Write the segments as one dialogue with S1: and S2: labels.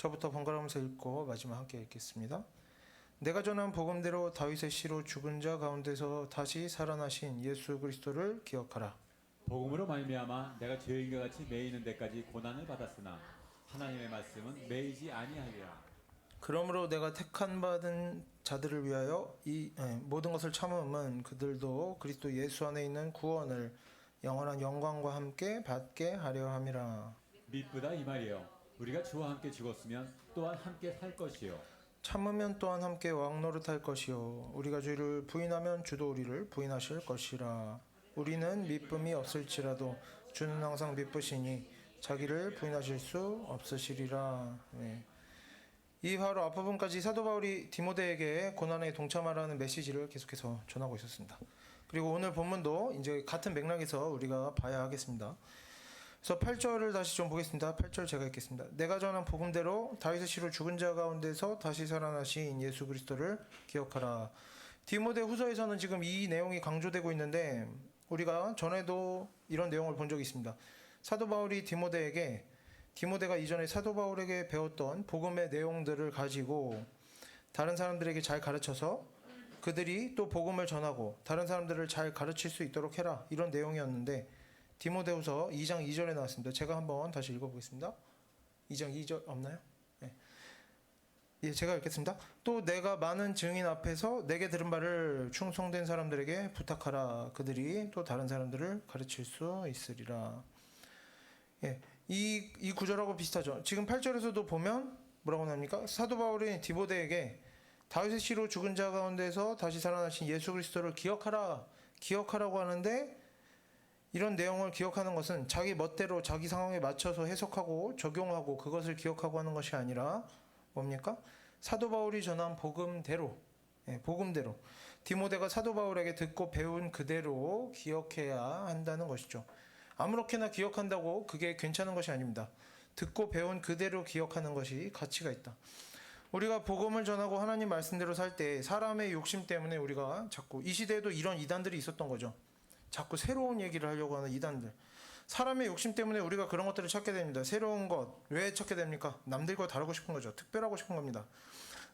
S1: 저부터 번갈아가면서 읽고 마지막 함께 읽겠습니다. 내가 전한 복음대로 다윗의 씨로 죽은 자 가운데서 다시 살아나신 예수 그리스도를 기억하라.
S2: 복음으로 말미암아 내가 죄인과 같이 매이는 데까지 고난을 받았으나 하나님의 말씀은 매이지 아니하리라.
S1: 그러므로 내가 택한 받은 자들을 위하여 이 모든 것을 참음은 그들도 그리스도 예수 안에 있는 구원을 영원한 영광과 함께 받게 하려 함이라.
S2: 믿보다 이 말이요, 우리가 주와 함께 죽었으면 또한 함께 살 것이요,
S1: 참으면 또한 함께 왕노릇할 것이요 우리가 주를 부인하면 주도 우리를 부인하실 것이라. 우리는 믿음이 없을지라도 주는 항상 믿으시니 자기를 부인하실 수 없으시리라. 네. 이 바로 앞부분까지 사도 바울이 디모데에게 고난에 동참하라는 메시지를 계속해서 전하고 있었습니다. 그리고 오늘 본문도 이제 같은 맥락에서 우리가 봐야 하겠습니다. 그래서 8절을 다시 좀 보겠습니다. 8절 제가 읽겠습니다. 내가 전한 복음대로 다윗의 씨로 죽은 자 가운데서 다시 살아나신 예수 그리스도를 기억하라. 디모데 후서에서는 지금 이 내용이 강조되고 있는데 우리가 전에도 이런 내용을 본 적이 있습니다. 사도 바울이 디모데가 이전에 사도 바울에게 배웠던 복음의 내용들을 가지고 다른 사람들에게 잘 가르쳐서 그들이 또 복음을 전하고 다른 사람들을 잘 가르칠 수 있도록 해라, 이런 내용이었는데 디모데후서 2장 2절에 나왔습니다. 제가 한번 다시 읽어보겠습니다. 2장 2절 없나요? 네. 예, 제가 읽겠습니다. 또 내가 많은 증인 앞에서 내게 들은 바를 충성된 사람들에게 부탁하라. 그들이 또 다른 사람들을 가르칠 수 있으리라. 예, 이 구절하고 비슷하죠. 지금 8절에서도 보면 뭐라고 나옵니까? 사도 바울이 디모데에게 다윗의 씨로 죽은 자 가운데서 다시 살아나신 예수 그리스도를 기억하라고 하는데, 이런 내용을 기억하는 것은 자기 멋대로 자기 상황에 맞춰서 해석하고 적용하고 그것을 기억하고 하는 것이 아니라 뭡니까? 사도 바울이 전한 복음대로 디모데가 사도 바울에게 듣고 배운 그대로 기억해야 한다는 것이죠. 아무렇게나 기억한다고 그게 괜찮은 것이 아닙니다. 듣고 배운 그대로 기억하는 것이 가치가 있다. 우리가 복음을 전하고 하나님 말씀대로 살 때 사람의 욕심 때문에 우리가 자꾸, 이 시대에도 이런 이단들이 있었던 거죠. 자꾸 새로운 얘기를 하려고 하는 이단들. 사람의 욕심 때문에 우리가 그런 것들을 찾게 됩니다. 새로운 것. 왜 찾게 됩니까? 남들과 다르고 싶은 거죠. 특별하고 싶은 겁니다.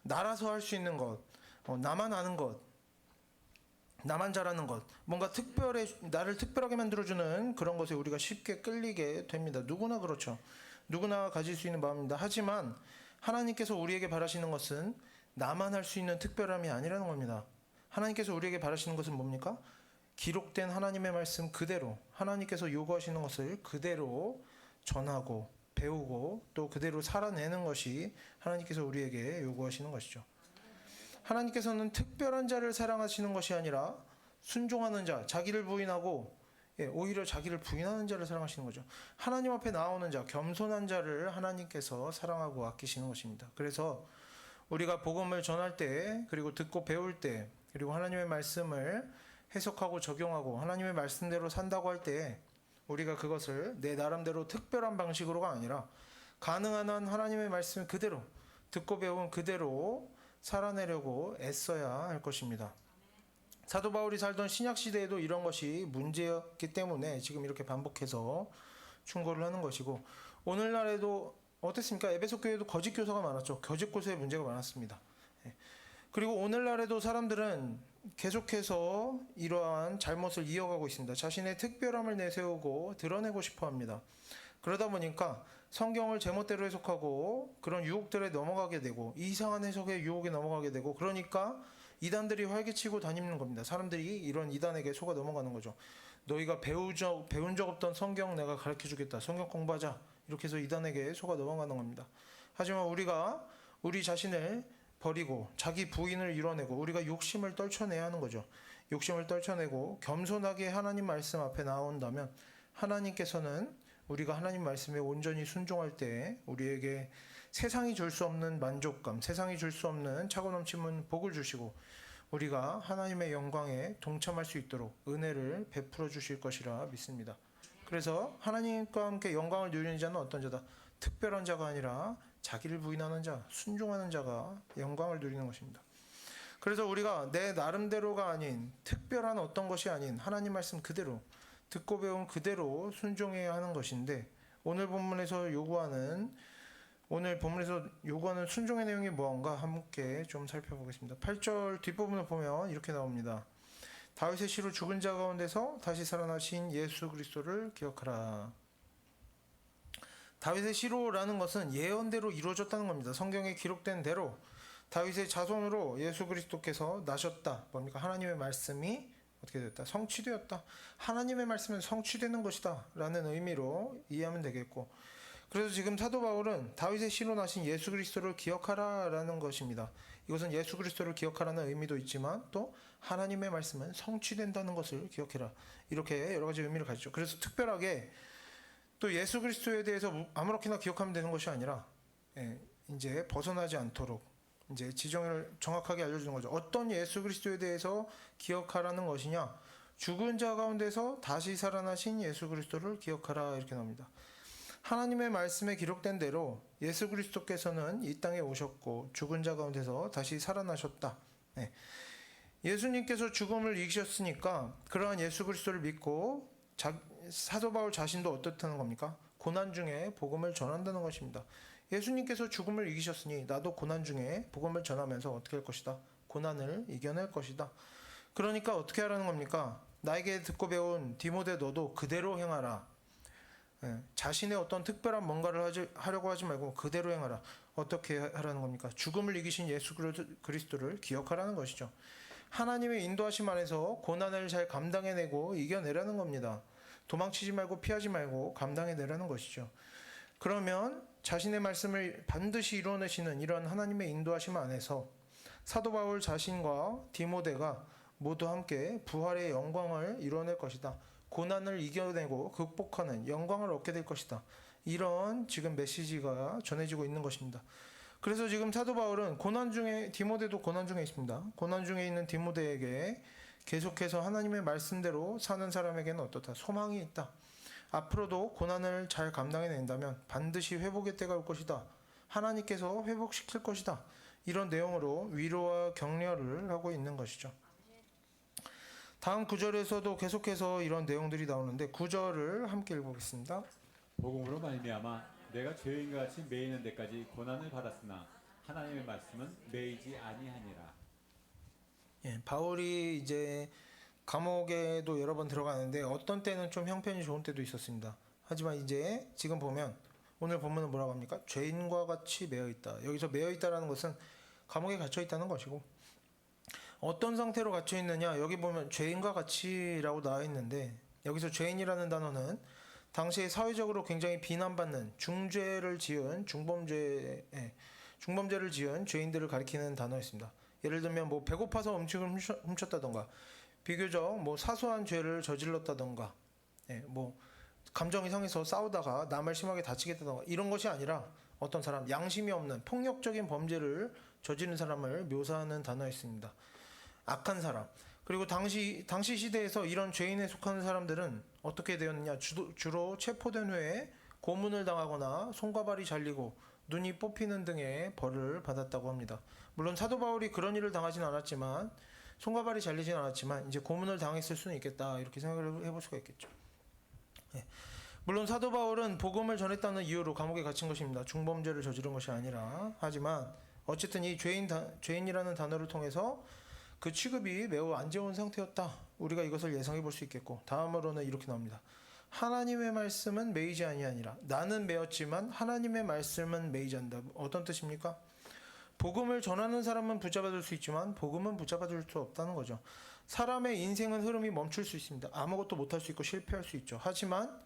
S1: 나라서 할 수 있는 것, 나만 아는 것, 나만 잘하는 것, 뭔가 나를 특별하게 만들어주는 그런 것에 우리가 쉽게 끌리게 됩니다. 누구나 그렇죠. 누구나 가질 수 있는 마음입니다. 하지만 하나님께서 우리에게 바라시는 것은 나만 할 수 있는 특별함이 아니라는 겁니다. 하나님께서 우리에게 바라시는 것은 뭡니까? 기록된 하나님의 말씀 그대로, 하나님께서 요구하시는 것을 그대로 전하고 배우고 또 그대로 살아내는 것이 하나님께서 우리에게 요구하시는 것이죠. 하나님께서는 특별한 자를 사랑하시는 것이 아니라 순종하는 자, 자기를 부인하고 오히려 자기를 부인하는 자를 사랑하시는 거죠. 하나님 앞에 나오는 자, 겸손한 자를 하나님께서 사랑하고 아끼시는 것입니다. 그래서 우리가 복음을 전할 때, 그리고 듣고 배울 때, 그리고 하나님의 말씀을 해석하고 적용하고 하나님의 말씀대로 산다고 할 때 우리가 그것을 내 나름대로 특별한 방식으로가 아니라 가능한 한 하나님의 말씀 그대로, 듣고 배운 그대로 살아내려고 애써야 할 것입니다. 사도 바울이 살던 신약 시대에도 이런 것이 문제였기 때문에 지금 이렇게 반복해서 충고를 하는 것이고, 오늘날에도 어땠습니까? 에베소 교회도 거짓 교사가 많았죠. 거짓 교사의 문제가 많았습니다. 그리고 오늘날에도 사람들은 계속해서 이러한 잘못을 이어가고 있습니다. 자신의 특별함을 내세우고 드러내고 싶어 합니다. 그러다 보니까 성경을 제멋대로 해석하고 그런 유혹들에 넘어가게 되고, 이상한 해석의 유혹에 넘어가게 되고, 그러니까 이단들이 활개치고 다니는 겁니다. 사람들이 이런 이단에게 속아 넘어가는 거죠. 너희가 배운 적 없던 성경 내가 가르쳐주겠다, 성경 공부하자, 이렇게 해서 이단에게 속아 넘어가는 겁니다. 하지만 우리가 우리 자신을 버리고 자기 부인을 이뤄내고 우리가 욕심을 떨쳐내야 하는 거죠. 욕심을 떨쳐내고 겸손하게 하나님 말씀 앞에 나온다면 하나님께서는 우리가 하나님 말씀에 온전히 순종할 때 우리에게 세상이 줄 수 없는 만족감, 세상이 줄 수 없는 차고 넘치는 복을 주시고 우리가 하나님의 영광에 동참할 수 있도록 은혜를 베풀어 주실 것이라 믿습니다. 그래서 하나님과 함께 영광을 누리는 자는 어떤 자다? 특별한 자가 아니라 자기를 부인하는 자, 순종하는 자가 영광을 누리는 것입니다. 그래서 우리가 내 나름대로가 아닌, 특별한 어떤 것이 아닌 하나님 말씀 그대로, 듣고 배운 그대로 순종해야 하는 것인데, 오늘 본문에서 요구하는 오늘 본문에서 요구하는 순종의 내용이 무언가 함께 좀 살펴보겠습니다. 8절 뒷부분을 보면 이렇게 나옵니다. 다윗의 시로 죽은 자 가운데서 다시 살아나신 예수 그리스도를 기억하라. 다윗의 시로라는 것은 예언대로 이루어졌다는 겁니다. 성경에 기록된 대로 다윗의 자손으로 예수 그리스도께서 나셨다. 뭡니까? 하나님의 말씀이 어떻게 됐다? 성취되었다. 하나님의 말씀은 성취되는 것이다 라는 의미로 이해하면 되겠고, 그래서 지금 사도 바울은 다윗의 시로 나신 예수 그리스도를 기억하라 라는 것입니다. 이것은 예수 그리스도를 기억하라는 의미도 있지만 또 하나님의 말씀은 성취된다는 것을 기억해라, 이렇게 여러 가지 의미를 가지죠. 그래서 특별하게 또 예수 그리스도에 대해서 아무렇게나 기억하면 되는 것이 아니라 이제 벗어나지 않도록 이제 지정을 정확하게 알려주는 거죠. 어떤 예수 그리스도에 대해서 기억하라는 것이냐? 죽은 자 가운데서 다시 살아나신 예수 그리스도를 기억하라, 이렇게 나옵니다. 하나님의 말씀에 기록된 대로 예수 그리스도께서는 이 땅에 오셨고 죽은 자 가운데서 다시 살아나셨다. 예수님께서 죽음을 이기셨으니까 그러한 예수 그리스도를 믿고 사도 바울 자신도 어떻다는 겁니까? 고난 중에 복음을 전한다는 것입니다. 예수님께서 죽음을 이기셨으니 나도 고난 중에 복음을 전하면서 어떻게 할 것이다? 고난을 이겨낼 것이다. 그러니까 어떻게 하라는 겁니까? 나에게 듣고 배운 디모데 너도 그대로 행하라. 자신의 어떤 특별한 뭔가를 하려고 하지 말고 그대로 행하라. 어떻게 하라는 겁니까? 죽음을 이기신 예수 그리스도를 기억하라는 것이죠. 하나님의 인도하심 안에서 고난을 잘 감당해내고 이겨내라는 겁니다. 도망치지 말고 피하지 말고 감당해내라는 것이죠. 그러면 자신의 말씀을 반드시 이루어내시는 이런 하나님의 인도하심 안에서 사도 바울 자신과 디모데가 모두 함께 부활의 영광을 이루어낼 것이다. 고난을 이겨내고 극복하는 영광을 얻게 될 것이다. 이런 지금 메시지가 전해지고 있는 것입니다. 그래서 지금 사도 바울은 고난 중에, 디모데도 고난 중에 있습니다. 고난 중에 있는 디모데에게 계속해서 하나님의 말씀대로 사는 사람에게는 어떻다? 소망이 있다. 앞으로도 고난을 잘 감당해낸다면 반드시 회복의 때가 올 것이다. 하나님께서 회복시킬 것이다. 이런 내용으로 위로와 격려를 하고 있는 것이죠. 다음 구절에서도 계속해서 이런 내용들이 나오는데 9절을 함께 읽어보겠습니다.
S2: 복음으로 말미암아 내가 죄인과 같이 매이는 데까지 고난을 받았으나 하나님의 말씀은 매이지 아니하니라.
S1: 바울이 이제 감옥에도 여러 번 들어가는데 어떤 때는 좀 형편이 좋은 때도 있었습니다. 하지만 이제 지금 보면 오늘 본문은 뭐라고 합니까? 죄인과 같이 매여 있다. 여기서 매여 있다라는 것은 감옥에 갇혀 있다는 것이고, 어떤 상태로 갇혀 있느냐? 여기 보면 죄인과 같이라고 나와 있는데, 여기서 죄인이라는 단어는 당시에 사회적으로 굉장히 비난받는 중죄를 지은 중범죄를 지은 죄인들을 가리키는 단어였습니다. 예를 들면 뭐 배고파서 음식을 훔쳤다던가, 비교적 뭐 사소한 죄를 저질렀다던가, 뭐 감정이 상해서 싸우다가 남을 심하게 다치겠다던가, 이런 것이 아니라 어떤 사람, 양심이 없는 폭력적인 범죄를 저지른 사람을 묘사하는 단어였습니다. 악한 사람. 그리고 당시 시대에서 이런 죄인에 속하는 사람들은 어떻게 되었느냐? 주로 체포된 후에 고문을 당하거나 손과 발이 잘리고 눈이 뽑히는 등의 벌을 받았다고 합니다. 물론 사도 바울이 그런 일을 당하진 않았지만, 손과 발이 잘리진 않았지만 이제 고문을 당했을 수는 있겠다, 이렇게 생각을 해볼 수가 있겠죠. 물론 사도 바울은 복음을 전했다는 이유로 감옥에 갇힌 것입니다. 중범죄를 저지른 것이 아니라. 하지만 어쨌든 이 죄인이라는 단어를 통해서 그 취급이 매우 안 좋은 상태였다. 우리가 이것을 예상해 볼 수 있겠고, 다음으로는 이렇게 나옵니다. 하나님의 말씀은 매이지 아니하니라. 나는 매였지만 하나님의 말씀은 매이지 않는다. 어떤 뜻입니까? 복음을 전하는 사람은 붙잡아둘 수 있지만 복음은 붙잡아둘 수 없다는 거죠. 사람의 인생은 흐름이 멈출 수 있습니다. 아무것도 못할 수 있고 실패할 수 있죠. 하지만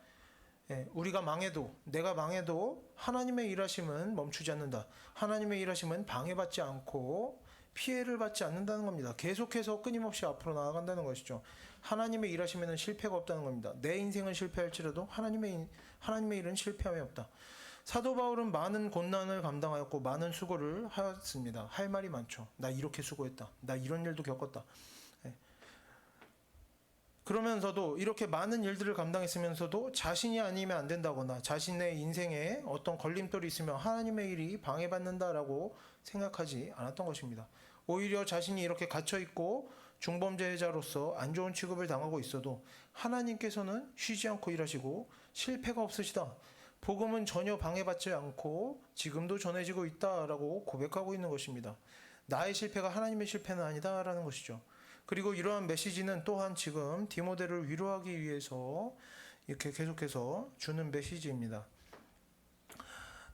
S1: 우리가 망해도, 내가 망해도 하나님의 일하심은 멈추지 않는다. 하나님의 일하심은 방해받지 않고 피해를 받지 않는다는 겁니다. 계속해서 끊임없이 앞으로 나아간다는 것이죠. 하나님의 일하심에는 실패가 없다는 겁니다. 내 인생은 실패할지라도 하나님의 일은 실패함이 없다. 사도 바울은 많은 고난을 감당하였고 많은 수고를 하였습니다. 할 말이 많죠. 나 이렇게 수고했다. 나 이런 일도 겪었다. 그러면서도 이렇게 많은 일들을 감당했으면서도 자신이 아니면 안 된다거나 자신의 인생에 어떤 걸림돌이 있으면 하나님의 일이 방해받는다라고 생각하지 않았던 것입니다. 오히려 자신이 이렇게 갇혀있고 중범죄자로서 안 좋은 취급을 당하고 있어도 하나님께서는 쉬지 않고 일하시고 실패가 없으시다. 복음은 전혀 방해받지 않고 지금도 전해지고 있다라고 고백하고 있는 것입니다. 나의 실패가 하나님의 실패는 아니다라는 것이죠. 그리고 이러한 메시지는 또한 지금 디모데를 위로하기 위해서 이렇게 계속해서 주는 메시지입니다.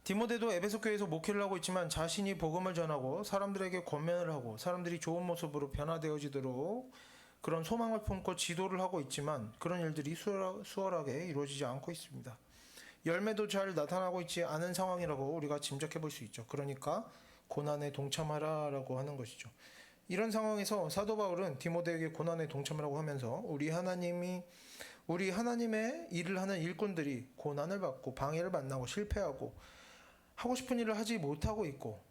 S1: 디모데도 에베소 교회에서 목회를 하고 있지만 자신이 복음을 전하고 사람들에게 권면을 하고 사람들이 좋은 모습으로 변화되어지도록 그런 소망을 품고 지도를 하고 있지만 그런 일들이 수월하게 이루어지지 않고 있습니다. 열매도 잘 나타나고 있지 않은 상황이라고 우리가 짐작해 볼 수 있죠. 그러니까 고난에 동참하라라고 하는 것이죠. 이런 상황에서 사도 바울은 디모데에게 고난에 동참하라고 하면서 우리 하나님의 일을 하는 일꾼들이 고난을 받고 방해를 만나고 실패하고 하고 싶은 일을 하지 못하고 있고,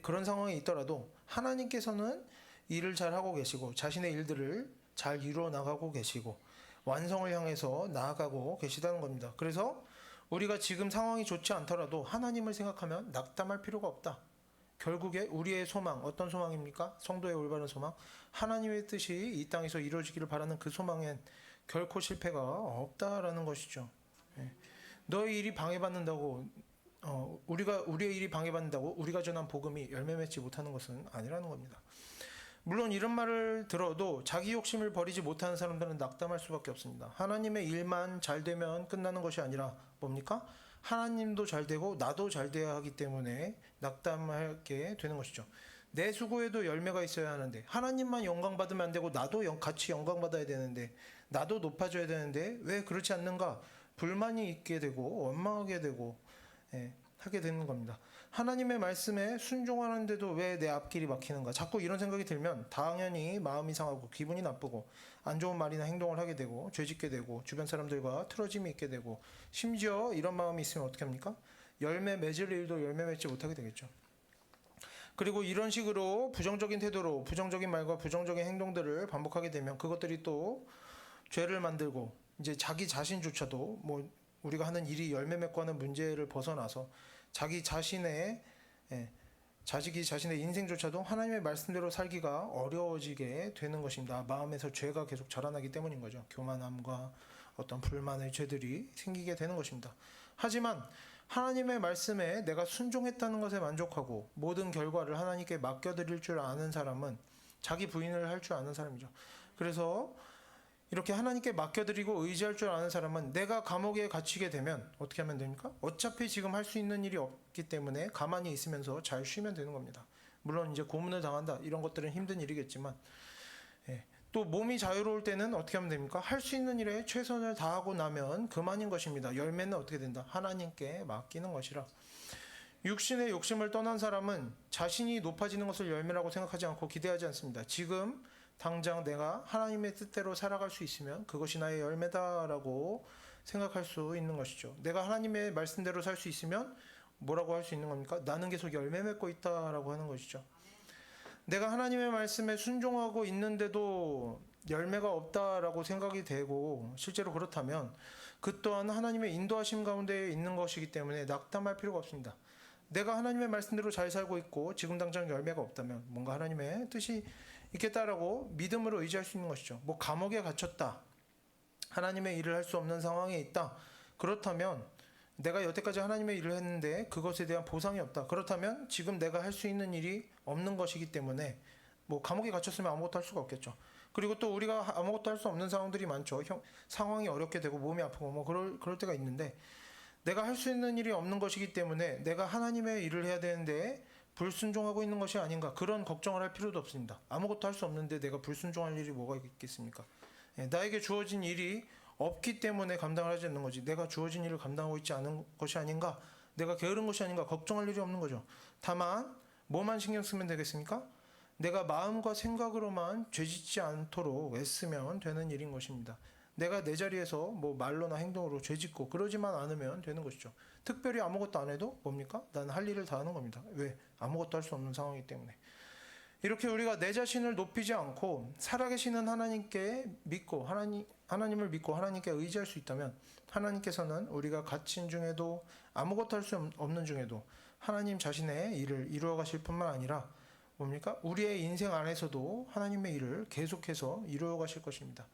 S1: 그런 상황에 있더라도 하나님께서는 일을 잘 하고 계시고 자신의 일들을 잘 이루어 나가고 계시고 완성을 향해서 나아가고 계시다는 겁니다. 그래서 우리가 지금 상황이 좋지 않더라도 하나님을 생각하면 낙담할 필요가 없다. 결국에 우리의 소망, 어떤 소망입니까? 성도의 올바른 소망, 하나님의 뜻이 이 땅에서 이루어지기를 바라는 그 소망엔 결코 실패가 없다라는 것이죠. 너의 일이 방해받는다고 우리의 일이 방해받는다고 우리가 전한 복음이 열매 맺지 못하는 것은 아니라는 겁니다. 물론 이런 말을 들어도 자기 욕심을 버리지 못하는 사람들은 낙담할 수밖에 없습니다. 하나님의 일만 잘 되면 끝나는 것이 아니라 뭡니까? 하나님도 잘 되고 나도 잘 돼야 하기 때문에 낙담하게 되는 것이죠. 내 수고에도 열매가 있어야 하는데 하나님만 영광 받으면 안 되고 나도 같이 영광 받아야 되는데 나도 높아져야 되는데 왜 그렇지 않는가? 불만이 있게 되고 원망하게 되고 하게 되는 겁니다. 하나님의 말씀에 순종하는데도 왜 내 앞길이 막히는가? 자꾸 이런 생각이 들면 당연히 마음이 상하고 기분이 나쁘고 안 좋은 말이나 행동을 하게 되고 죄짓게 되고 주변 사람들과 틀어짐이 있게 되고 심지어 이런 마음이 있으면 어떻게 합니까? 열매 맺을 일도 열매 맺지 못하게 되겠죠. 그리고 이런 식으로 부정적인 태도로 부정적인 말과 부정적인 행동들을 반복하게 되면 그것들이 또 죄를 만들고 이제 자기 자신조차도 뭐 우리가 하는 일이 열매 맺고 하는 문제를 벗어나서 자기 자신의 인생조차도 하나님의 말씀대로 살기가 어려워지게 되는 것입니다. 마음에서 죄가 계속 자라나기 때문인 거죠. 교만함과 어떤 불만의 죄들이 생기게 되는 것입니다. 하지만 하나님의 말씀에 내가 순종했다는 것에 만족하고 모든 결과를 하나님께 맡겨드릴 줄 아는 사람은 자기 부인을 할 줄 아는 사람이죠. 그래서 이렇게 하나님께 맡겨드리고 의지할 줄 아는 사람은 내가 감옥에 갇히게 되면 어떻게 하면 됩니까? 어차피 지금 할 수 있는 일이 없기 때문에 가만히 있으면서 잘 쉬면 되는 겁니다. 물론 이제 고문을 당한다 이런 것들은 힘든 일이겠지만 또 몸이 자유로울 때는 어떻게 하면 됩니까? 할 수 있는 일에 최선을 다하고 나면 그만인 것입니다. 열매는 어떻게 된다? 하나님께 맡기는 것이라. 육신의 욕심을 떠난 사람은 자신이 높아지는 것을 열매라고 생각하지 않고 기대하지 않습니다. 지금 당장 내가 하나님의 뜻대로 살아갈 수 있으면 그것이 나의 열매다라고 생각할 수 있는 것이죠. 내가 하나님의 말씀대로 살 수 있으면 뭐라고 할 수 있는 겁니까? 나는 계속 열매 맺고 있다라고 하는 것이죠. 내가 하나님의 말씀에 순종하고 있는데도 열매가 없다라고 생각이 되고 실제로 그렇다면 그 또한 하나님의 인도하심 가운데 있는 것이기 때문에 낙담할 필요가 없습니다. 내가 하나님의 말씀대로 잘 살고 있고 지금 당장 열매가 없다면 뭔가 하나님의 뜻이 있겠다라고 믿음으로 의지할 수 있는 것이죠. 뭐 감옥에 갇혔다. 하나님의 일을 할 수 없는 상황에 있다. 그렇다면 내가 여태까지 하나님의 일을 했는데 그것에 대한 보상이 없다. 그렇다면 지금 내가 할 수 있는 일이 없는 것이기 때문에 뭐 감옥에 갇혔으면 아무것도 할 수가 없겠죠. 그리고 또 우리가 아무것도 할 수 없는 상황들이 많죠. 상황이 어렵게 되고 몸이 아프고 뭐 그럴 때가 있는데 내가 할 수 있는 일이 없는 것이기 때문에 내가 하나님의 일을 해야 되는데 불순종하고 있는 것이 아닌가 그런 걱정을 할 필요도 없습니다. 아무것도 할 수 없는데 내가 불순종할 일이 뭐가 있겠습니까? 나에게 주어진 일이 없기 때문에 감당을 하지 않는 거지 내가 주어진 일을 감당하고 있지 않은 것이 아닌가 내가 게으른 것이 아닌가 걱정할 일이 없는 거죠. 다만 뭐만 신경 쓰면 되겠습니까? 내가 마음과 생각으로만 죄짓지 않도록 애쓰면 되는 일인 것입니다. 내가 내 자리에서 뭐 말로나 행동으로 죄짓고 그러지만 않으면 되는 것이죠. 특별히 아무것도 안 해도 뭡니까? 난 할 일을 다 하는 겁니다. 왜? 아무것도 할 수 없는 상황이기 때문에. 이렇게 우리가 내 자신을 높이지 않고 살아계시는 하나님께 믿고 하나님을 믿고 하나님께 의지할 수 있다면 하나님께서는 우리가 갇힌 중에도 아무것도 할 수 없는 중에도 하나님 자신의 일을 이루어 가실 뿐만 아니라 뭡니까? 우리의 인생 안에서도 하나님의 일을 계속해서 이루어 가실 것입니다.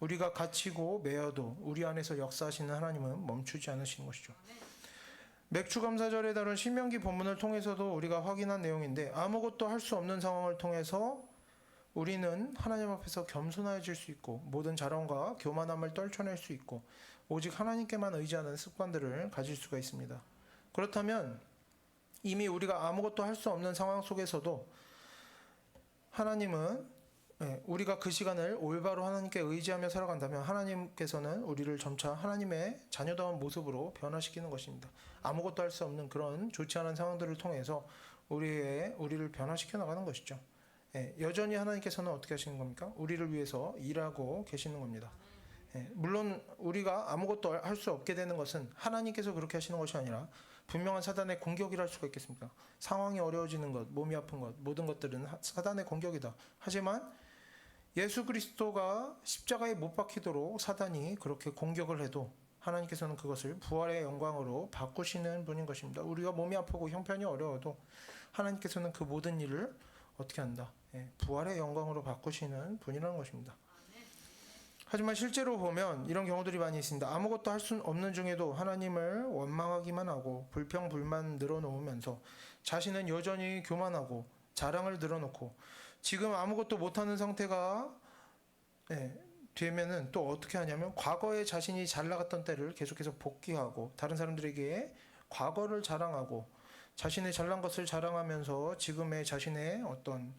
S1: 우리가 갇히고 매여도 우리 안에서 역사하시는 하나님은 멈추지 않으시는 것이죠. 맥추감사절에 다룬 신명기 본문을 통해서도 우리가 확인한 내용인데, 아무것도 할 수 없는 상황을 통해서 우리는 하나님 앞에서 겸손해질 수 있고 모든 자랑과 교만함을 떨쳐낼 수 있고 오직 하나님께만 의지하는 습관들을 가질 수가 있습니다. 그렇다면 이미 우리가 아무것도 할 수 없는 상황 속에서도 하나님은 우리가 그 시간을 올바로 하나님께 의지하며 살아간다면 하나님께서는 우리를 점차 하나님의 자녀다운 모습으로 변화시키는 것입니다. 아무것도 할 수 없는 그런 좋지 않은 상황들을 통해서 우리를 변화시켜 나가는 것이죠. 여전히 하나님께서는 어떻게 하시는 겁니까? 우리를 위해서 일하고 계시는 겁니다. 물론 우리가 아무것도 할 수 없게 되는 것은 하나님께서 그렇게 하시는 것이 아니라 분명한 사단의 공격이라 할 수가 있겠습니까? 상황이 어려워지는 것, 몸이 아픈 것, 모든 것들은 사단의 공격이다. 하지만 예수 그리스도가 십자가에 못 박히도록 사단이 그렇게 공격을 해도 하나님께서는 그것을 부활의 영광으로 바꾸시는 분인 것입니다. 우리가 몸이 아프고 형편이 어려워도 하나님께서는 그 모든 일을 어떻게 한다? 부활의 영광으로 바꾸시는 분이라는 것입니다. 하지만 실제로 보면 이런 경우들이 많이 있습니다. 아무것도 할 수 없는 중에도 하나님을 원망하기만 하고 불평불만 늘어놓으면서 자신은 여전히 교만하고 자랑을 늘어놓고 지금 아무것도 못하는 상태가 되면은 또 어떻게 하냐면 과거에 자신이 잘 나갔던 때를 계속해서 복귀하고 다른 사람들에게 과거를 자랑하고 자신의 잘난 것을 자랑하면서 지금의 자신의 어떤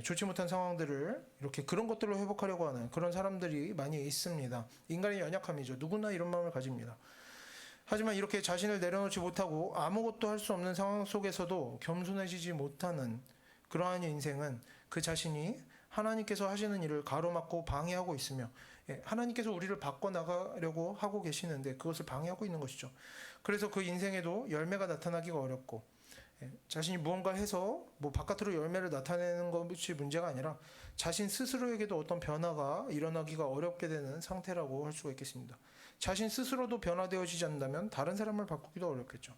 S1: 좋지 못한 상황들을 이렇게 그런 것들로 회복하려고 하는 그런 사람들이 많이 있습니다. 인간의 연약함이죠. 누구나 이런 마음을 가집니다. 하지만 이렇게 자신을 내려놓지 못하고 아무것도 할 수 없는 상황 속에서도 겸손해지지 못하는 그러한 인생은 그 자신이 하나님께서 하시는 일을 가로막고 방해하고 있으며 하나님께서 우리를 바꿔나가려고 하고 계시는데 그것을 방해하고 있는 것이죠. 그래서 그 인생에도 열매가 나타나기가 어렵고 자신이 무언가 해서 바깥으로 열매를 나타내는 것이 문제가 아니라 자신 스스로에게도 어떤 변화가 일어나기가 어렵게 되는 상태라고 할 수가 있겠습니다. 자신 스스로도 변화되어지지 않는다면 다른 사람을 바꾸기도 어렵겠죠.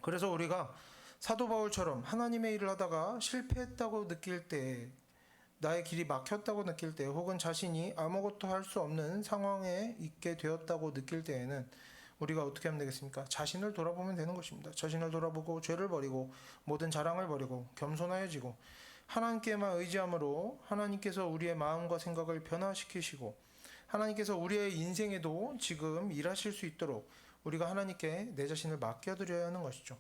S1: 그래서 우리가 사도 바울처럼 하나님의 일을 하다가 실패했다고 느낄 때, 나의 길이 막혔다고 느낄 때, 혹은 자신이 아무것도 할 수 없는 상황에 있게 되었다고 느낄 때에는 우리가 어떻게 하면 되겠습니까? 자신을 돌아보면 되는 것입니다. 자신을 돌아보고 죄를 버리고 모든 자랑을 버리고 겸손하여지고 하나님께만 의지함으로 하나님께서 우리의 마음과 생각을 변화시키시고 하나님께서 우리의 인생에도 지금 일하실 수 있도록 우리가 하나님께 내 자신을 맡겨드려야 하는 것이죠.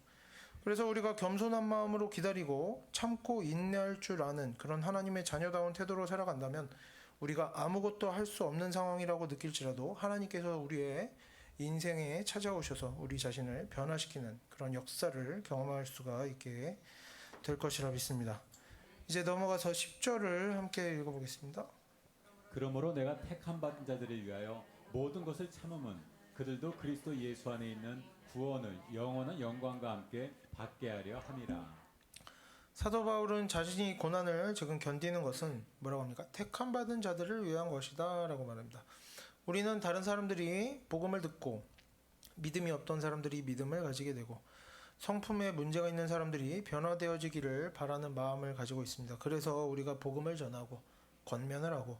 S1: 그래서 우리가 겸손한 마음으로 기다리고 참고 인내할 줄 아는 그런 하나님의 자녀다운 태도로 살아간다면 우리가 아무것도 할 수 없는 상황이라고 느낄지라도 하나님께서 우리의 인생에 찾아오셔서 우리 자신을 변화시키는 그런 역사를 경험할 수가 있게 될 것이라 믿습니다. 이제 넘어가서 10절을 함께 읽어보겠습니다.
S2: 그러므로 내가 택함 받은 자들을 위하여 모든 것을 참음은 그들도 그리스도 예수 안에 있는 구원을 영원한 영광과 함께 받게 하려 함이라.
S1: 사도 바울은 자신이 고난을 지금 견디는 것은 뭐라고 합니까? 택함 받은 자들을 위한 것이다 라고 말합니다. 우리는 다른 사람들이 복음을 듣고 믿음이 없던 사람들이 믿음을 가지게 되고 성품에 문제가 있는 사람들이 변화되어지기를 바라는 마음을 가지고 있습니다. 그래서 우리가 복음을 전하고 권면을 하고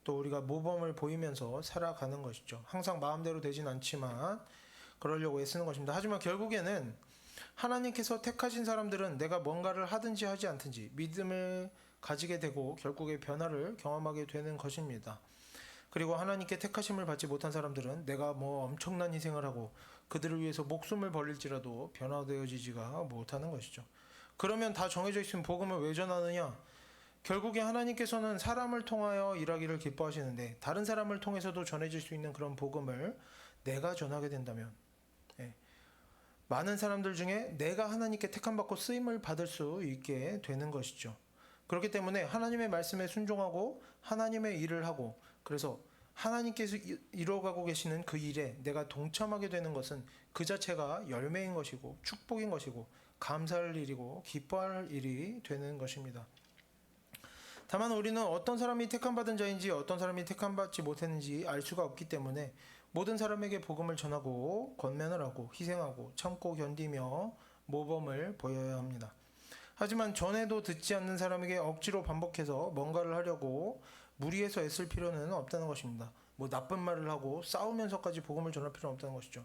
S1: 또 우리가 모범을 보이면서 살아가는 것이죠. 항상 마음대로 되진 않지만 그러려고 애쓰는 것입니다. 하지만 결국에는 하나님께서 택하신 사람들은 내가 뭔가를 하든지 하지 않든지 믿음을 가지게 되고 결국에 변화를 경험하게 되는 것입니다. 그리고 하나님께 택하심을 받지 못한 사람들은 내가 엄청난 희생을 하고 그들을 위해서 목숨을 버릴지라도 변화되어지지가 못하는 것이죠. 그러면 다 정해져 있으면 복음을 왜 전하느냐? 결국에 하나님께서는 사람을 통하여 일하기를 기뻐하시는데 다른 사람을 통해서도 전해질 수 있는 그런 복음을 내가 전하게 된다면 많은 사람들 중에 내가 하나님께 택함받고 쓰임을 받을 수 있게 되는 것이죠. 그렇기 때문에 하나님의 말씀에 순종하고 하나님의 일을 하고 그래서 하나님께서 이루어가고 계시는 그 일에 내가 동참하게 되는 것은 그 자체가 열매인 것이고 축복인 것이고 감사할 일이고 기뻐할 일이 되는 것입니다. 다만 우리는 어떤 사람이 택함받은 자인지 어떤 사람이 택함받지 못했는지 알 수가 없기 때문에 모든 사람에게 복음을 전하고 권면을 하고 희생하고 참고 견디며 모범을 보여야 합니다. 하지만 전에도 듣지 않는 사람에게 억지로 반복해서 뭔가를 하려고 무리해서 애쓸 필요는 없다는 것입니다. 뭐 나쁜 말을 하고 싸우면서까지 복음을 전할 필요는 없다는 것이죠.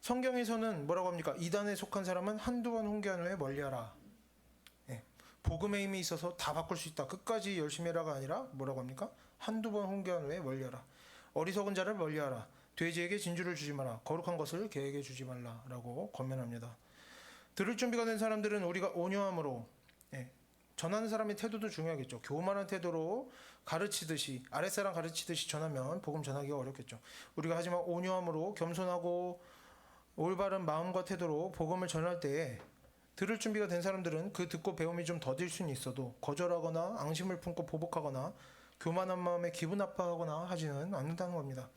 S1: 성경에서는 뭐라고 합니까? 이단에 속한 사람은 한두 번 훈계한 후에 멀리하라. 예. 복음의 힘이 있어서 다 바꿀 수 있다. 끝까지 열심히 해라가 아니라 뭐라고 합니까? 한두 번 훈계한 후에 멀리하라. 어리석은 자를 멀리하라. 돼지에게 진주를 주지 마라. 거룩한 것을 개에게 주지 말라라고 권면합니다. 들을 준비가 된 사람들은 우리가 온유함으로, 예, 전하는 사람의 태도도 중요하겠죠. 교만한 태도로 가르치듯이, 아랫사람 가르치듯이 전하면 복음 전하기가 어렵겠죠. 우리가 하지만 온유함으로 겸손하고 올바른 마음과 태도로 복음을 전할 때에 들을 준비가 된 사람들은 그 듣고 배움이 좀 더딜 수는 있어도 거절하거나 앙심을 품고 보복하거나 교만한 마음에 기분 나빠하거나 하지는 않는다는 겁니다.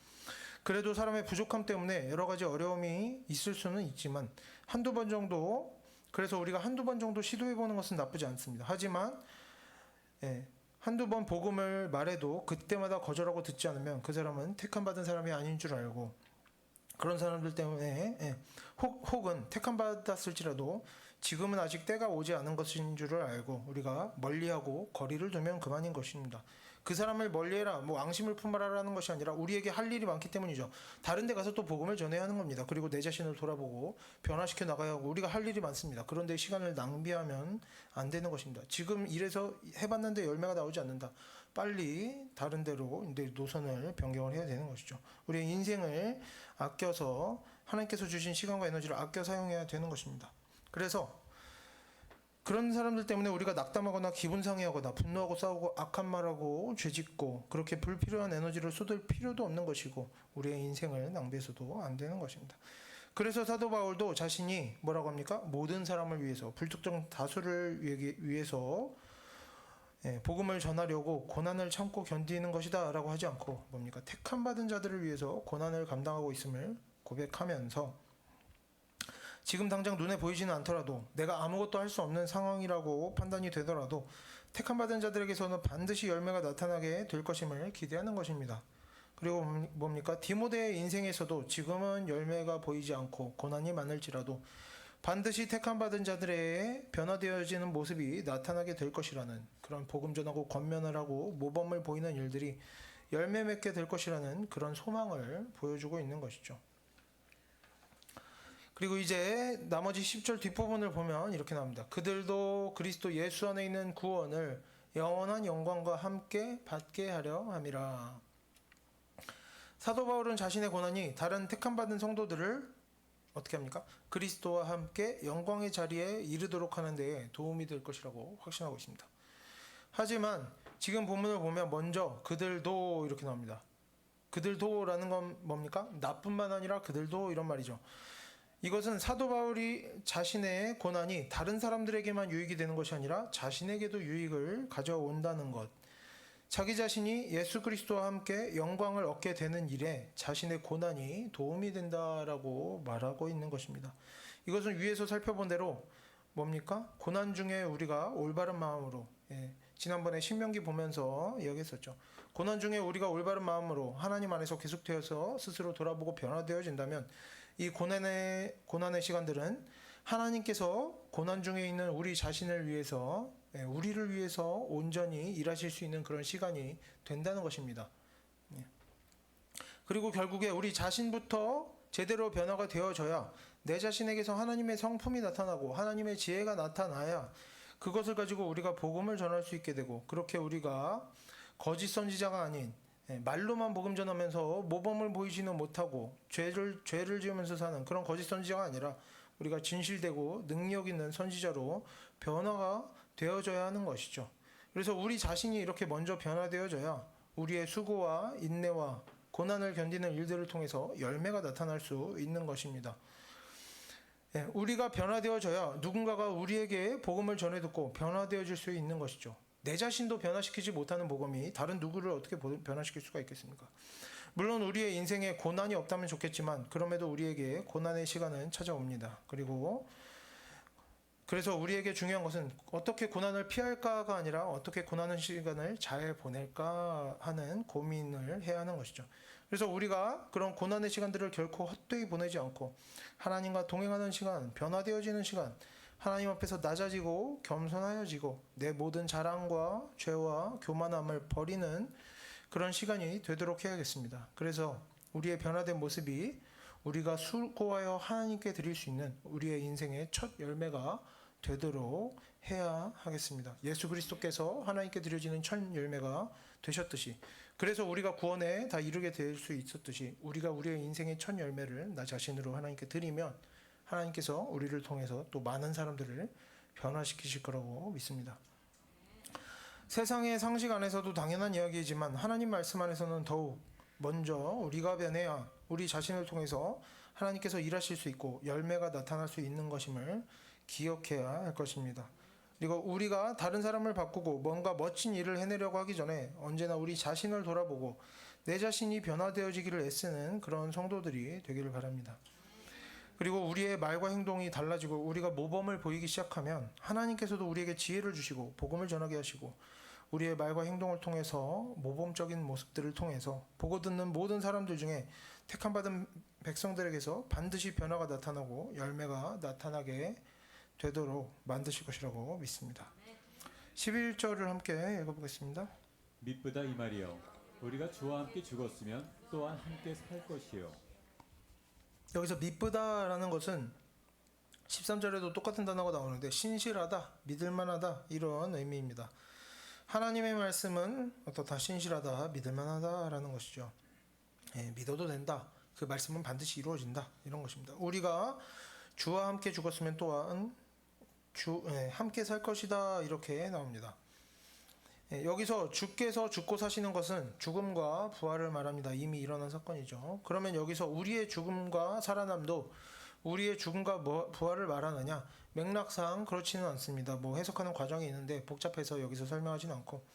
S1: 그래도 사람의 부족함 때문에 여러 가지 어려움이 있을 수는 있지만 한두 번 정도, 그래서 우리가 한두 번 정도 시도해보는 것은 나쁘지 않습니다. 하지만 한두 번 복음을 말해도 그때마다 거절하고 듣지 않으면 그 사람은 택함받은 사람이 아닌 줄 알고, 그런 사람들 때문에 혹은 택함받았을지라도 지금은 아직 때가 오지 않은 것인 줄을 알고 우리가 멀리하고 거리를 두면 그만인 것입니다. 그 사람을 멀리해라, 뭐 앙심을 품어라라는 것이 아니라 우리에게 할 일이 많기 때문이죠. 다른 데 가서 또 복음을 전해야 하는 겁니다. 그리고 내 자신을 돌아보고 변화시켜 나가야 하고 우리가 할 일이 많습니다. 그런데 시간을 낭비하면 안 되는 것입니다. 지금 이래서 해봤는데 열매가 나오지 않는다. 빨리 다른 데로 이제 노선을 변경을 해야 되는 것이죠. 우리의 인생을 아껴서 하나님께서 주신 시간과 에너지를 아껴 사용해야 되는 것입니다. 그래서 그런 사람들 때문에 우리가 낙담하거나 기분 상해하거나 분노하고 싸우고 악한 말하고 죄짓고 그렇게 불필요한 에너지를 쏟을 필요도 없는 것이고 우리의 인생을 낭비해서도 안 되는 것입니다. 그래서 사도 바울도 자신이 뭐라고 합니까? 모든 사람을 위해서, 불특정 다수를 위해서 복음을 전하려고 고난을 참고 견디는 것이다 라고 하지 않고 뭡니까? 택함받은 자들을 위해서 고난을 감당하고 있음을 고백하면서 지금 당장 눈에 보이지는 않더라도 내가 아무것도 할 수 없는 상황이라고 판단이 되더라도 택함받은 자들에게서는 반드시 열매가 나타나게 될 것임을 기대하는 것입니다. 그리고 뭡니까? 디모데의 인생에서도 지금은 열매가 보이지 않고 고난이 많을지라도 반드시 택함받은 자들의 변화되어지는 모습이 나타나게 될 것이라는, 그런 복음 전하고 권면을 하고 모범을 보이는 일들이 열매 맺게 될 것이라는 그런 소망을 보여주고 있는 것이죠. 그리고 이제 나머지 10절 뒷부분을 보면 이렇게 나옵니다. 그들도 그리스도 예수 안에 있는 구원을 영원한 영광과 함께 받게 하려 함이라. 사도 바울은 자신의 고난이 다른 택함받은 성도들을 어떻게 합니까? 그리스도와 함께 영광의 자리에 이르도록 하는 데에 도움이 될 것이라고 확신하고 있습니다. 하지만 지금 본문을 보면 먼저 그들도 이렇게 나옵니다. 그들도라는 건 뭡니까? 나뿐만 아니라 그들도 이런 말이죠. 이것은 사도 바울이 자신의 고난이 다른 사람들에게만 유익이 되는 것이 아니라 자신에게도 유익을 가져온다는 것. 자기 자신이 예수 그리스도와 함께 영광을 얻게 되는 일에 자신의 고난이 도움이 된다라고 말하고 있는 것입니다. 이것은 위에서 살펴본 대로 뭡니까? 고난 중에 우리가 올바른 마음으로, 지난번에 신명기 보면서 이야기했었죠. 고난 중에 우리가 올바른 마음으로 하나님 안에서 계속되어서 스스로 돌아보고 변화되어진다면 이 고난의 시간들은 하나님께서 고난 중에 있는 우리 자신을 위해서, 우리를 위해서 온전히 일하실 수 있는 그런 시간이 된다는 것입니다. 그리고 결국에 우리 자신부터 제대로 변화가 되어져야 내 자신에게서 하나님의 성품이 나타나고 하나님의 지혜가 나타나야 그것을 가지고 우리가 복음을 전할 수 있게 되고, 그렇게 우리가 거짓 선지자가 아닌 말로만 복음 전하면서 모범을 보이지는 못하고 죄를 지으면서 사는 그런 거짓 선지자가 아니라 우리가 진실되고 능력 있는 선지자로 변화가 되어져야 하는 것이죠. 그래서 우리 자신이 이렇게 먼저 변화되어져야 우리의 수고와 인내와 고난을 견디는 일들을 통해서 열매가 나타날 수 있는 것입니다. 우리가 변화되어져야 누군가가 우리에게 복음을 전해 듣고 변화되어질 수 있는 것이죠. 내 자신도 변화시키지 못하는 복음이 다른 누구를 어떻게 변화시킬 수가 있겠습니까? 물론 우리의 인생에 고난이 없다면 좋겠지만 그럼에도 우리에게 고난의 시간은 찾아옵니다. 그래서 우리에게 중요한 것은 어떻게 고난을 피할까가 아니라 어떻게 고난의 시간을 잘 보낼까 하는 고민을 해야 하는 것이죠. 그래서 우리가 그런 고난의 시간들을 결코 헛되이 보내지 않고 하나님과 동행하는 시간, 변화되어지는 시간, 하나님 앞에서 낮아지고 겸손하여지고 내 모든 자랑과 죄와 교만함을 버리는 그런 시간이 되도록 해야겠습니다. 그래서 우리의 변화된 모습이 우리가 수고하여 하나님께 드릴 수 있는 우리의 인생의 첫 열매가 되도록 해야 하겠습니다. 예수 그리스도께서 하나님께 드려지는 첫 열매가 되셨듯이, 그래서 우리가 구원에 다 이르게 될 수 있었듯이, 우리가 우리의 인생의 첫 열매를 나 자신으로 하나님께 드리면 하나님께서 우리를 통해서 또 많은 사람들을 변화시키실 거라고 믿습니다. 세상의 상식 안에서도 당연한 이야기이지만 하나님 말씀 안에서는 더욱 먼저 우리가 변해야 우리 자신을 통해서 하나님께서 일하실 수 있고 열매가 나타날 수 있는 것임을 기억해야 할 것입니다. 그리고 우리가 다른 사람을 바꾸고 뭔가 멋진 일을 해내려고 하기 전에 언제나 우리 자신을 돌아보고 내 자신이 변화되어지기를 애쓰는 그런 성도들이 되기를 바랍니다. 그리고 우리의 말과 행동이 달라지고 우리가 모범을 보이기 시작하면 하나님께서도 우리에게 지혜를 주시고 복음을 전하게 하시고 우리의 말과 행동을 통해서 모범적인 모습들을 통해서 보고 듣는 모든 사람들 중에 택함받은 백성들에게서 반드시 변화가 나타나고 열매가 나타나게 되도록 만드실 것이라고 믿습니다. 11절을 함께 읽어보겠습니다.
S2: 미쁘다 이 말이여 우리가 주와 함께 죽었으면 또한 함께 살 것이요.
S1: 여기서 미쁘다라는 것은 13절에도 똑같은 단어가 나오는데 신실하다, 믿을만하다 이런 의미입니다. 하나님의 말씀은 어떻다, 신실하다, 믿을만하다라는 것이죠. 믿어도 된다, 그 말씀은 반드시 이루어진다 이런 것입니다. 우리가 주와 함께 죽었으면 또한 함께 살 것이다 이렇게 나옵니다. 여기서 주께서 죽고 사시는 것은 죽음과 부활을 말합니다. 이미 일어난 사건이죠. 그러면 여기서 우리의 죽음과 살아남도 우리의 죽음과 부활을 말하느냐? 맥락상 그렇지는 않습니다. 해석하는 과정이 있는데 복잡해서 여기서 설명하지는 않고,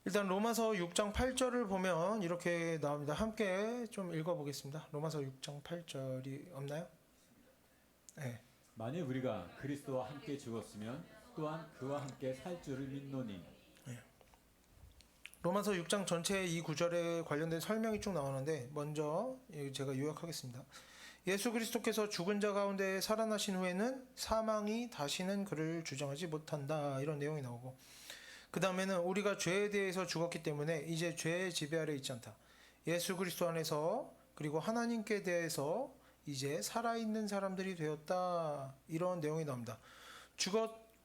S1: 일단 로마서 6장 8절을 보면 이렇게 나옵니다. 함께 좀 읽어보겠습니다. 로마서 6장 8절이 없나요? 네.
S2: 만일 우리가 그리스도와 함께 죽었으면 또한 그와 함께 살 줄을 믿노니.
S1: 로마서 6장 전체의 이 구절에 관련된 설명이 쭉 나오는데 먼저 제가 요약하겠습니다. 예수 그리스도께서 죽은 자 가운데 살아나신 후에는 사망이 다시는 그를 주장하지 못한다 이런 내용이 나오고, 그 다음에는 우리가 죄에 대해서 죽었기 때문에 이제 죄의 지배 아래 있지 않다. 예수 그리스도 안에서 그리고 하나님께 대해서 이제 살아있는 사람들이 되었다 이런 내용이 나옵니다.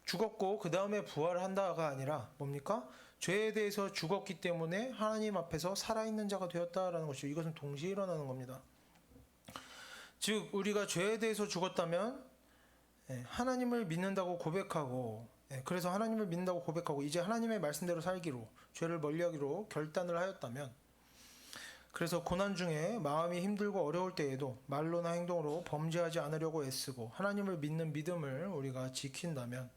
S1: 죽었고 그 다음에 부활한다가 아니라 뭡니까? 죄에 대해서 죽었기 때문에 하나님 앞에서 살아있는 자가 되었다라는 것이죠. 이것은 동시에 일어나는 겁니다. 즉 우리가 죄에 대해서 죽었다면 하나님을 믿는다고 고백하고, 그래서 하나님을 믿는다고 고백하고 이제 하나님의 말씀대로 살기로, 죄를 멀리하기로 결단을 하였다면, 그래서 고난 중에 마음이 힘들고 어려울 때에도 말로나 행동으로 범죄하지 않으려고 애쓰고 하나님을 믿는 믿음을 우리가 지킨다면,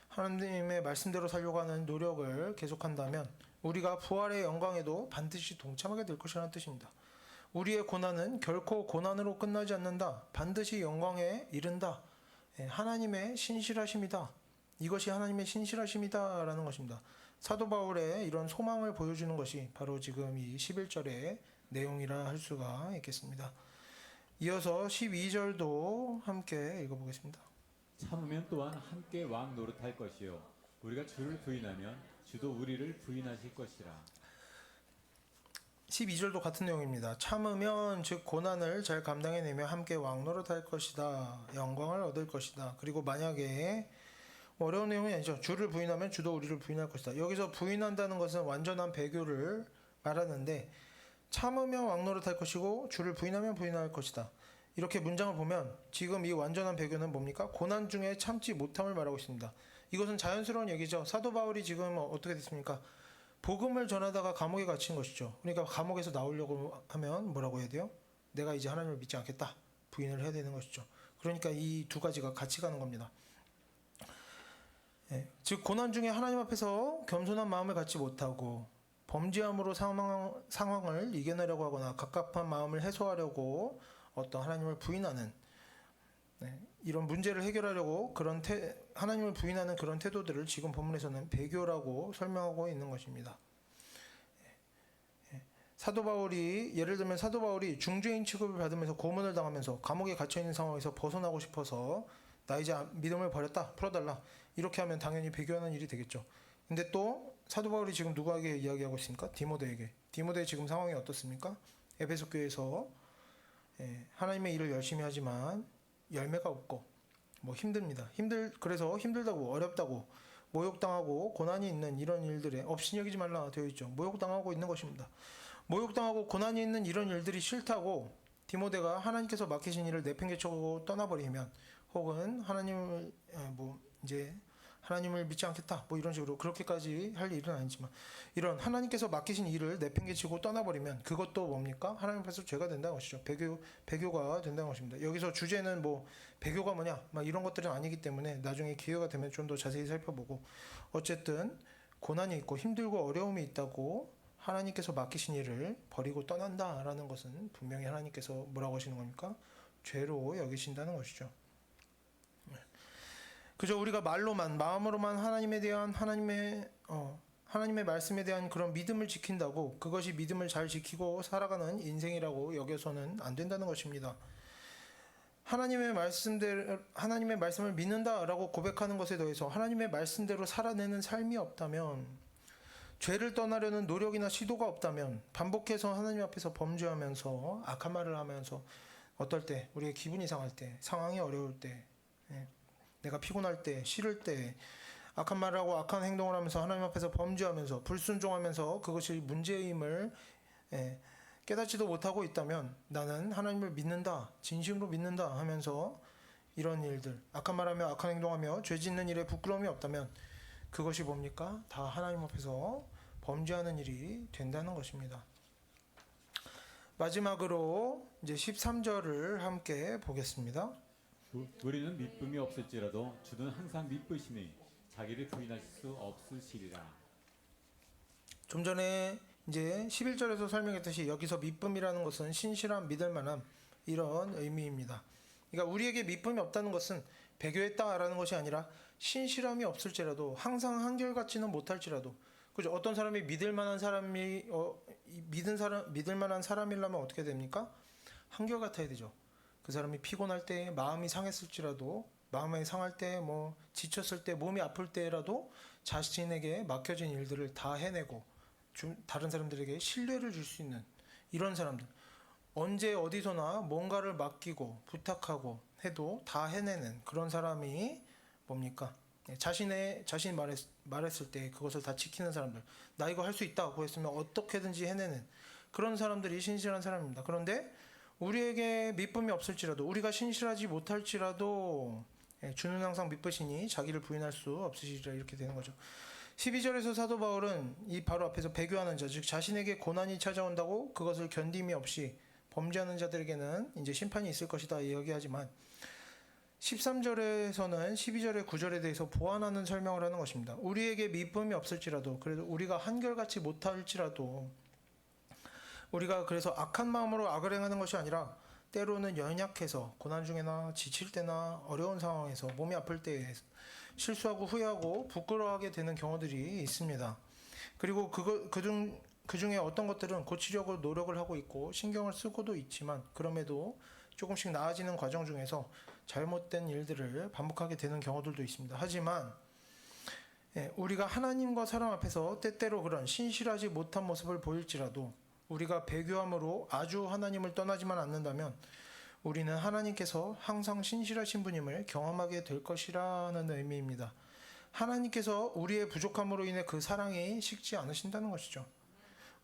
S1: 하나님의 말씀대로 살려고 하는 노력을 계속한다면 우리가 부활의 영광에도 반드시 동참하게 될 것이라는 뜻입니다. 우리의 고난은 결코 고난으로 끝나지 않는다. 반드시 영광에 이른다. 하나님의 신실하심이다. 이것이 하나님의 신실하심이다라는 것입니다. 사도 바울의 이런 소망을 보여주는 것이 바로 지금 이 11절의 내용이라 할 수가 있겠습니다. 이어서 12절도 함께 읽어보겠습니다.
S2: 참으면 또한 함께 왕 노릇할 것이요 우리가 주를 부인하면 주도 우리를 부인하실 것이라.
S1: 12절도 같은 내용입니다. 참으면 즉 고난을 잘 감당해내며 함께 왕 노릇할 것이다. 영광을 얻을 것이다. 그리고 만약에 어려운 내용이 아니죠. 주를 부인하면 주도 우리를 부인할 것이다. 여기서 부인한다는 것은 완전한 배교를 말하는데, 참으면 왕 노릇할 것이고 주를 부인하면 부인할 것이다. 이렇게 문장을 보면 지금 이 완전한 배교는 뭡니까? 고난 중에 참지 못함을 말하고 있습니다. 이것은 자연스러운 얘기죠. 사도 바울이 지금 어떻게 됐습니까? 복음을 전하다가 감옥에 갇힌 것이죠. 그러니까 감옥에서 나오려고 하면 뭐라고 해야 돼요? 내가 이제 하나님을 믿지 않겠다. 부인을 해야 되는 것이죠. 그러니까 이 두 가지가 같이 가는 겁니다. 즉 고난 중에 하나님 앞에서 겸손한 마음을 갖지 못하고 범죄함으로 상황을 이겨내려고 하거나 갑갑한 마음을 해소하려고 어떤 하나님을 부인하는, 이런 문제를 해결하려고 하나님을 부인하는 그런 태도들을 지금 본문에서는 배교라고 설명하고 있는 것입니다. 예를 들면 사도 바울이 중죄인 취급을 받으면서 고문을 당하면서 감옥에 갇혀 있는 상황에서 벗어나고 싶어서 나 이제 믿음을 버렸다, 풀어달라 이렇게 하면 당연히 배교하는 일이 되겠죠. 근데 또 사도 바울이 지금 누구에게 이야기하고 있습니까? 디모데에게. 디모데의 지금 상황이 어떻습니까? 에베소 교회에서 하나님의 일을 열심히 하지만 열매가 없고 뭐 힘듭니다. 그래서 힘들다고 어렵다고 모욕당하고 고난이 있는 이런 일들에 업신여기지 말라 되어 있죠. 모욕당하고 있는 것입니다. 모욕당하고 고난이 있는 이런 일들이 싫다고 디모데가 하나님께서 맡기신 일을 내팽개치고 떠나버리면, 혹은 하나님을 이제 하나님을 믿지 않겠다 뭐 이런 식으로 그렇게까지 할 일은 아니지만, 이런 하나님께서 맡기신 일을 내팽개치고 떠나버리면 그것도 뭡니까? 하나님 앞에서 죄가 된다는 것이죠. 배교가 된다는 것입니다. 여기서 주제는 뭐 배교가 뭐냐 막 이런 것들은 아니기 때문에 나중에 기회가 되면 좀 더 자세히 살펴보고, 어쨌든 고난이 있고 힘들고 어려움이 있다고 하나님께서 맡기신 일을 버리고 떠난다라는 것은 분명히 하나님께서 뭐라고 하시는 겁니까? 죄로 여기신다는 것이죠. 그저 우리가 말로만, 마음으로만 하나님의 말씀에 대한 그런 믿음을 지킨다고 그것이 믿음을 잘 지키고 살아가는 인생이라고 여겨서는 안 된다는 것입니다. 하나님의 말씀을 믿는다라고 고백하는 것에 더해서 하나님의 말씀대로 살아내는 삶이 없다면, 죄를 떠나려는 노력이나 시도가 없다면, 반복해서 하나님 앞에서 범죄하면서 악한 말을 하면서, 어떨 때 우리의 기분이 상할 때, 상황이 어려울 때, 내가 피곤할 때, 싫을 때 악한 말을 하고 악한 행동을 하면서 하나님 앞에서 범죄하면서 불순종하면서 그것이 문제임을 깨닫지도 못하고 있다면, 나는 하나님을 믿는다, 진심으로 믿는다 하면서 이런 일들, 악한 말하며 악한 행동하며 죄 짓는 일에 부끄러움이 없다면, 그것이 뭡니까? 다 하나님 앞에서 범죄하는 일이 된다는 것입니다. 마지막으로 이제 13절을 함께 보겠습니다.
S2: 우리는 미쁨이 없을지라도 주는 항상 미쁘시니 자기를 부인하실 수 없으시리라.
S1: 좀 전에 이제 11절에서 설명했듯이 여기서 미쁨이라는 것은 신실한, 믿을만함, 이런 의미입니다. 그러니까 우리에게 미쁨이 없다는 것은 배교했다라는 것이 아니라 신실함이 없을지라도, 항상 한결같지는 못할지라도, 그죠? 어떤 사람이 믿을 만한 사람이려면 어떻게 됩니까? 한결같아야 되죠. 그 사람이 피곤할 때, 마음이 상했을지라도, 마음이 상할 때, 뭐 지쳤을 때, 몸이 아플 때라도 자신에게 맡겨진 일들을 다 해내고 다른 사람들에게 신뢰를 줄 수 있는 이런 사람들, 언제 어디서나 뭔가를 맡기고 부탁하고 해도 다 해내는 그런 사람이 뭡니까? 자신이 말했을 때 그것을 다 지키는 사람들, 나 이거 할 수 있다고 했으면 어떻게든지 해내는 그런 사람들이 신실한 사람입니다. 그런데 우리에게 미쁨이 없을지라도, 우리가 신실하지 못할지라도 주는 항상 미쁘시니 자기를 부인할 수 없으시리라, 이렇게 되는 거죠. 12절에서 사도 바울은 이 바로 앞에서 배교하는 자, 즉 자신에게 고난이 찾아온다고 그것을 견딤이 없이 범죄하는 자들에게는 이제 심판이 있을 것이다 이야기하지만, 13절에서는 12절의 9절에 대해서 보완하는 설명을 하는 것입니다. 우리에게 미쁨이 없을지라도, 그래도 우리가 한결같이 못할지라도, 우리가 그래서 악한 마음으로 악을 행하는 것이 아니라 때로는 연약해서 고난 중에나 지칠 때나 어려운 상황에서 몸이 아플 때 실수하고 후회하고 부끄러워하게 되는 경우들이 있습니다. 그리고 그 중에 어떤 것들은 고치려고 노력을 하고 있고 신경을 쓰고도 있지만, 그럼에도 조금씩 나아지는 과정 중에서 잘못된 일들을 반복하게 되는 경우들도 있습니다. 하지만 우리가 하나님과 사람 앞에서 때때로 그런 신실하지 못한 모습을 보일지라도, 우리가 배교함으로 아주 하나님을 떠나지만 않는다면 우리는 하나님께서 항상 신실하신 분임을 경험하게 될 것이라는 의미입니다. 하나님께서 우리의 부족함으로 인해 그 사랑이 식지 않으신다는 것이죠.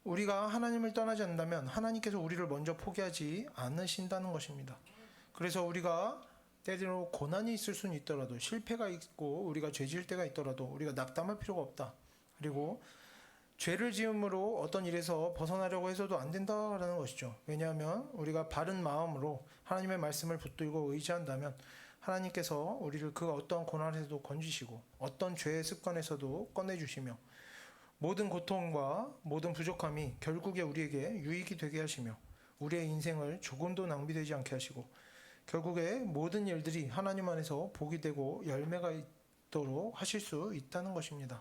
S1: 우리가 하나님을 떠나지 않는다면 하나님께서 우리를 먼저 포기하지 않으신다는 것입니다. 그래서 우리가 때때로 고난이 있을 수는 있더라도, 실패가 있고 우리가 죄 지을 때가 있더라도 우리가 낙담할 필요가 없다. 그리고 죄를 지음으로 어떤 일에서 벗어나려고 해서도 안 된다라는 것이죠. 왜냐하면 우리가 바른 마음으로 하나님의 말씀을 붙들고 의지한다면 하나님께서 우리를 그 어떤 고난에서도 건지시고 어떤 죄의 습관에서도 꺼내주시며, 모든 고통과 모든 부족함이 결국에 우리에게 유익이 되게 하시며 우리의 인생을 조금도 낭비되지 않게 하시고, 결국에 모든 일들이 하나님 안에서 복이 되고 열매가 있도록 하실 수 있다는 것입니다.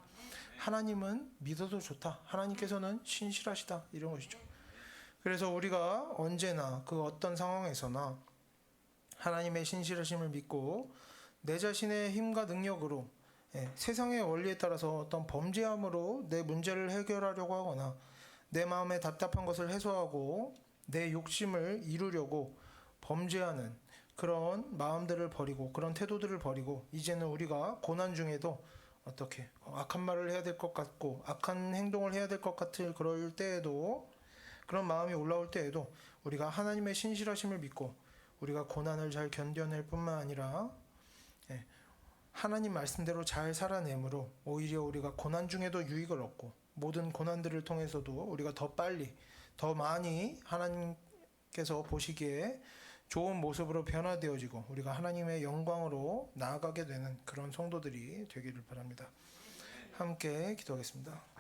S1: 하나님은 믿어도 좋다, 하나님께서는 신실하시다, 이런 것이죠. 그래서 우리가 언제나 그 어떤 상황에서나 하나님의 신실하심을 믿고 내 자신의 힘과 능력으로 세상의 원리에 따라서 어떤 범죄함으로 내 문제를 해결하려고 하거나 내 마음에 답답한 것을 해소하고 내 욕심을 이루려고 범죄하는 그런 마음들을 버리고 그런 태도들을 버리고 이제는 우리가 고난 중에도 어떻게 악한 말을 해야 될 것 같고 악한 행동을 해야 될 것 같을 그럴 때에도 그런 마음이 올라올 때에도 우리가 하나님의 신실하심을 믿고 우리가 고난을 잘 견뎌낼 뿐만 아니라 하나님 말씀대로 잘 살아내므로 오히려 우리가 고난 중에도 유익을 얻고 모든 고난들을 통해서도 우리가 더 빨리 더 많이 하나님께서 보시기에 좋은 모습으로 변화되어지고 우리가 하나님의 영광으로 나아가게 되는 그런 성도들이 되기를 바랍니다. 함께 기도하겠습니다.